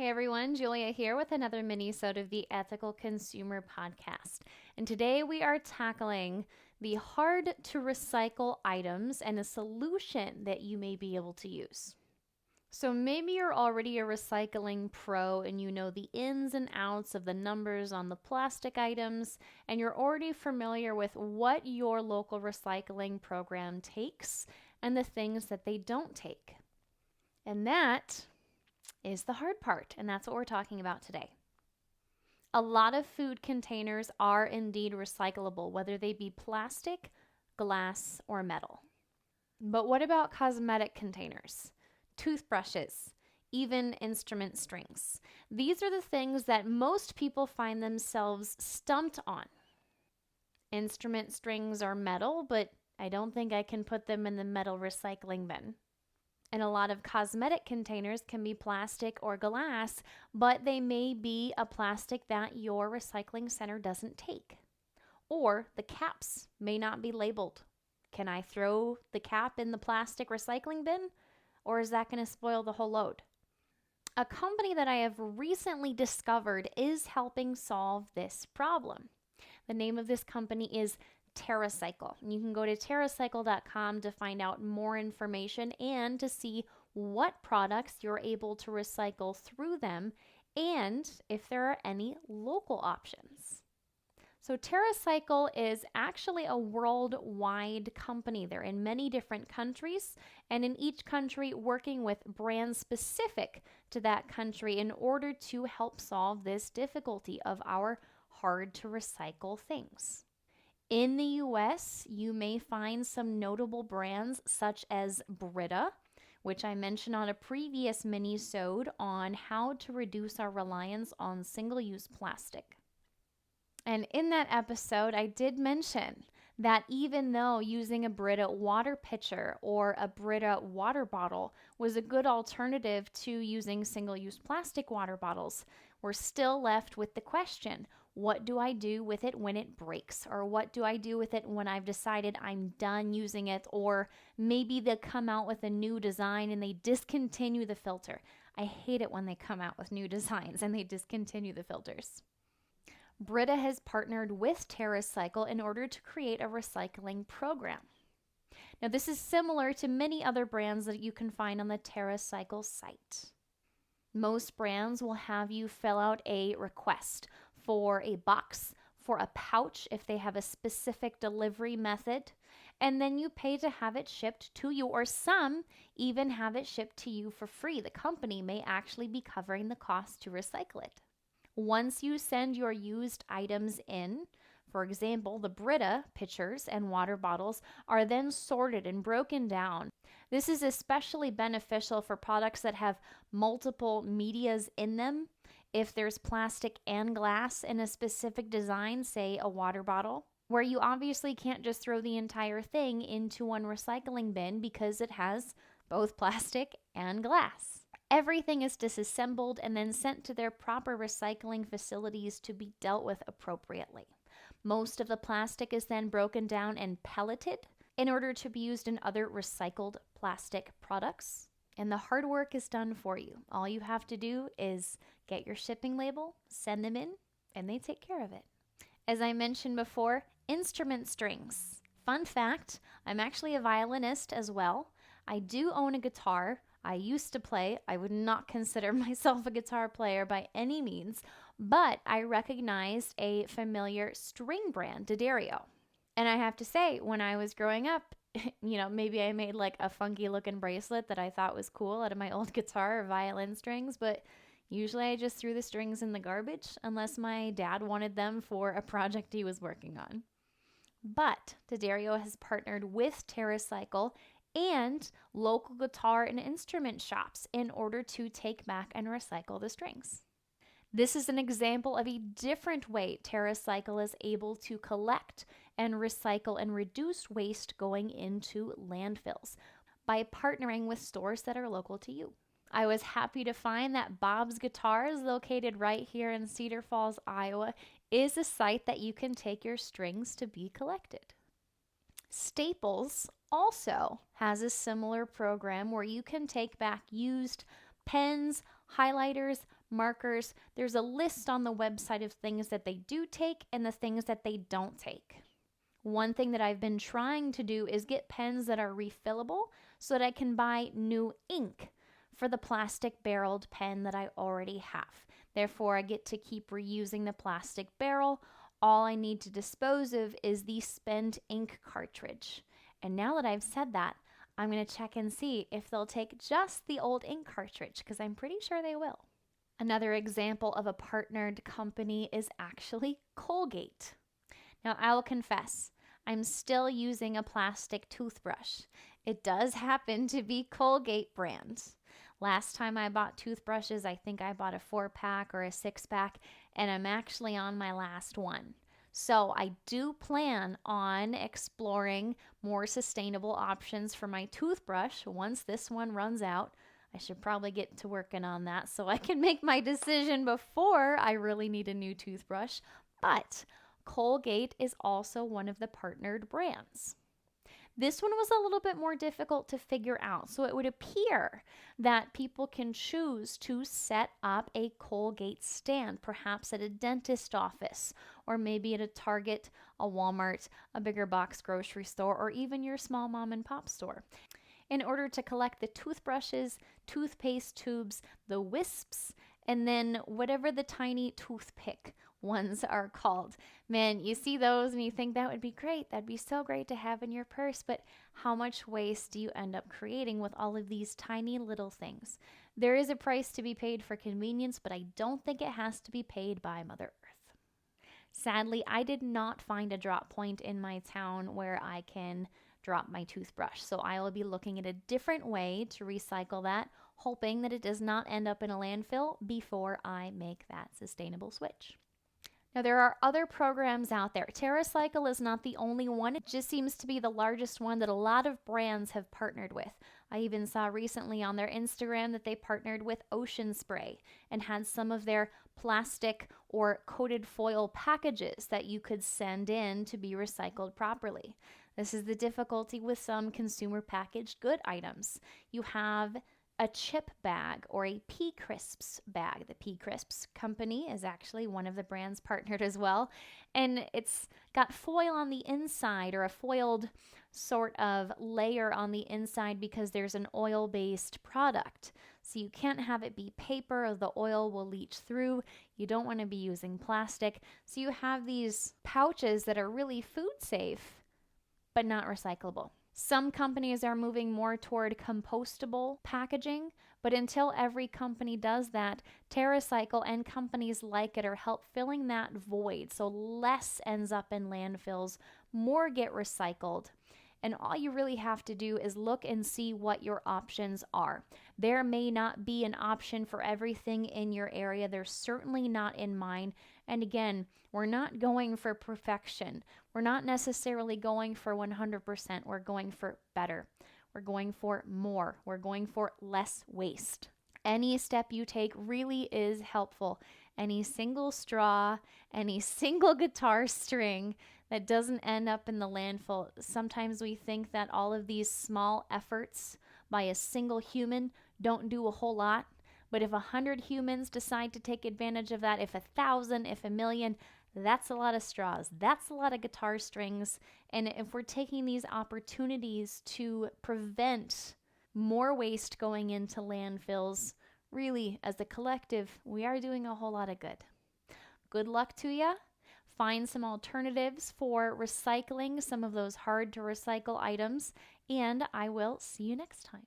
Hey everyone, Julia here with another mini-sode of the Ethical Consumer Podcast. And today we are tackling the hard to recycle items and a solution that you may be able to use. So maybe you're already a recycling pro and you know the ins and outs of the numbers on the plastic items, and you're already familiar with what your local recycling program takes and the things that they don't take. And that is the hard part, and that's what we're talking about today. A lot of food containers are indeed recyclable, whether they be plastic, glass, or metal. But what about cosmetic containers, toothbrushes, even instrument strings? These are the things that most people find themselves stumped on. Instrument strings are metal, but I don't think I can put them in the metal recycling bin. And a lot of cosmetic containers can be plastic or glass, but they may be a plastic that your recycling center doesn't take. Or the caps may not be labeled. Can I throw the cap in the plastic recycling bin? Or is that going to spoil the whole load? A company that I have recently discovered is helping solve this problem. The name of this company is Terracycle. And you can go to terracycle.com to find out more information and to see what products you're able to recycle through them and if there are any local options. So Terracycle is actually a worldwide company. They're in many different countries, and in each country working with brands specific to that country in order to help solve this difficulty of our hard to recycle things. In the US, you may find some notable brands such as Brita, which I mentioned on a previous mini-sode on how to reduce our reliance on single-use plastic. And in that episode, I did mention that even though using a Brita water pitcher or a Brita water bottle was a good alternative to using single-use plastic water bottles, we're still left with the question, what do I do with it when it breaks? Or what do I do with it when I've decided I'm done using it? Or maybe they come out with a new design and they discontinue the filter. I hate it when they come out with new designs and they discontinue the filters. Brita has partnered with Terracycle in order to create a recycling program. Now, this is similar to many other brands that you can find on the Terracycle site. Most brands will have you fill out a request for a box, for a pouch if they have a specific delivery method, and then you pay to have it shipped to you, or some even have it shipped to you for free. The company may actually be covering the cost to recycle it. Once you send your used items in, for example, the Brita pitchers and water bottles are then sorted and broken down. This is especially beneficial for products that have multiple medias in them. If there's plastic and glass in a specific design, say a water bottle, where you obviously can't just throw the entire thing into one recycling bin because it has both plastic and glass. Everything is disassembled and then sent to their proper recycling facilities to be dealt with appropriately. Most of the plastic is then broken down and pelleted in order to be used in other recycled plastic products. And the hard work is done for you. All you have to do is get your shipping label, send them in, and they take care of it. As I mentioned before, instrument strings. Fun fact, I'm actually a violinist as well. I do own a guitar. I used to play. I would not consider myself a guitar player by any means, but I recognized a familiar string brand, D'Addario. And I have to say, when I was growing up, maybe I made like a funky looking bracelet that I thought was cool out of my old guitar or violin strings, but usually I just threw the strings in the garbage unless my dad wanted them for a project he was working on. But D'Addario has partnered with Terracycle and local guitar and instrument shops in order to take back and recycle the strings. This is an example of a different way Terracycle is able to collect and recycle and reduce waste going into landfills by partnering with stores that are local to you. I was happy to find that Bob's Guitars, located right here in Cedar Falls, Iowa, is a site that you can take your strings to be collected. Staples also has a similar program where you can take back used pens, highlighters, markers. There's a list on the website of things that they do take and the things that they don't take. One thing that I've been trying to do is get pens that are refillable so that I can buy new ink for the plastic barreled pen that I already have. Therefore, I get to keep reusing the plastic barrel. All I need to dispose of is the spent ink cartridge. And now that I've said that, I'm going to check and see if they'll take just the old ink cartridge, because I'm pretty sure they will. Another example of a partnered company is actually Colgate. Now, I will confess, I'm still using a plastic toothbrush. It does happen to be Colgate brand. Last time I bought toothbrushes, I think I bought a 4-pack or a 6-pack, and I'm actually on my last one. So I do plan on exploring more sustainable options for my toothbrush once this one runs out. I should probably get to working on that so I can make my decision before I really need a new toothbrush. But Colgate is also one of the partnered brands. This one was a little bit more difficult to figure out. So it would appear that people can choose to set up a Colgate stand, perhaps at a dentist office, or maybe at a Target, a Walmart, a bigger box grocery store, or even your small mom and pop store, in order to collect the toothbrushes, toothpaste tubes, the wisps, and then whatever the tiny toothpick ones are called. Man, you see those and you think that would be great. That'd be so great to have in your purse, but how much waste do you end up creating with all of these tiny little things? There is a price to be paid for convenience, but I don't think it has to be paid by Mother Earth. Sadly, I did not find a drop point in my town where I can drop my toothbrush, so I will be looking at a different way to recycle that, hoping that it does not end up in a landfill before I make that sustainable switch. Now, there are other programs out there. Terracycle is not the only one. It just seems to be the largest one that a lot of brands have partnered with. I even saw recently on their Instagram that they partnered with Ocean Spray and had some of their plastic or coated foil packages that you could send in to be recycled properly. This is the difficulty with some consumer packaged good items. You have a chip bag or a Pea Crisps bag. The Pea Crisps company is actually one of the brands partnered as well. And it's got foil on the inside, or a foiled sort of layer on the inside, because there's an oil-based product. So you can't have it be paper, or the oil will leach through. You don't want to be using plastic. So you have these pouches that are really food safe, but not recyclable. Some companies are moving more toward compostable packaging, but until every company does that, Terracycle and companies like it are help filling that void, so less ends up in landfills, more get recycled. And all you really have to do is look and see what your options are. There may not be an option for everything in your area. There's certainly not in mine. And again, we're not going for perfection. We're not necessarily going for 100%. We're going for better. We're going for more. We're going for less waste. Any step you take really is helpful. Any single straw, any single guitar string that doesn't end up in the landfill. Sometimes we think that all of these small efforts by a single human don't do a whole lot. But if 100 humans decide to take advantage of that, if 1,000, if 1,000,000, that's a lot of straws. That's a lot of guitar strings. And if we're taking these opportunities to prevent more waste going into landfills, really, as a collective, we are doing a whole lot of good. Good luck to you. Find some alternatives for recycling some of those hard to recycle items, and I will see you next time.